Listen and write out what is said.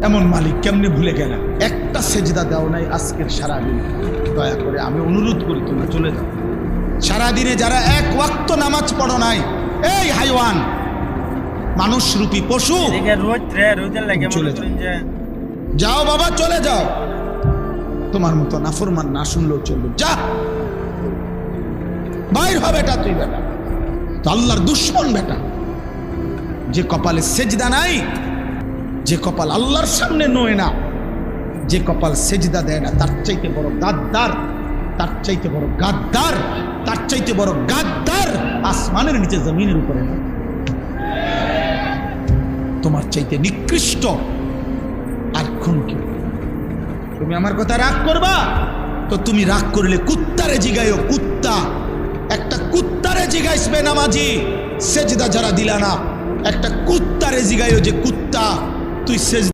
এমন মালিক কেমনে ভুলে গেলাম? একটা সেজদা দাও নাই আজকের সারাদিন। দয়া করে আমি অনুরোধ করি তোমরা চলে যাও। সারাদিনে যারা এক ওয়াক্ত নামাজ পড়ো নাই, এই হাইওয়ান, মানুষ রূপী পশু, চলে যাও। যাও বাবা, চলে যাও। তোমার মতো নাফরমান না শুনলেও চলবে। যা, বাইর হবে বেটা, তুই বেটা তো আল্লাহর দুশ্মন বেটা। যে কপালে সেজদা নাই, যে কপাল আল্লাহর সামনে নয় না, যে কপাল সেজদা দেয় না, তার চাইতে বড় গাদ্দার, তার চাইতে বড় গাদ্দার, তার চাইতে বড় গাদ্দার আসমানের নিচে জমিনের উপরে না। তোমার চাইতে নিকৃষ্ট আর কোন কেউ। তুমি আমার কথা রাগ করবা তো তুমি রাগ করলে কুত্তারে জিগাইও। কুত্তা, একটা কুত্তারে জিগাইসবে নামাজি, সেজদা যারা দিলা না, একটা কুত্তারে জিগাইও যে কুত্তা তুই সেজদা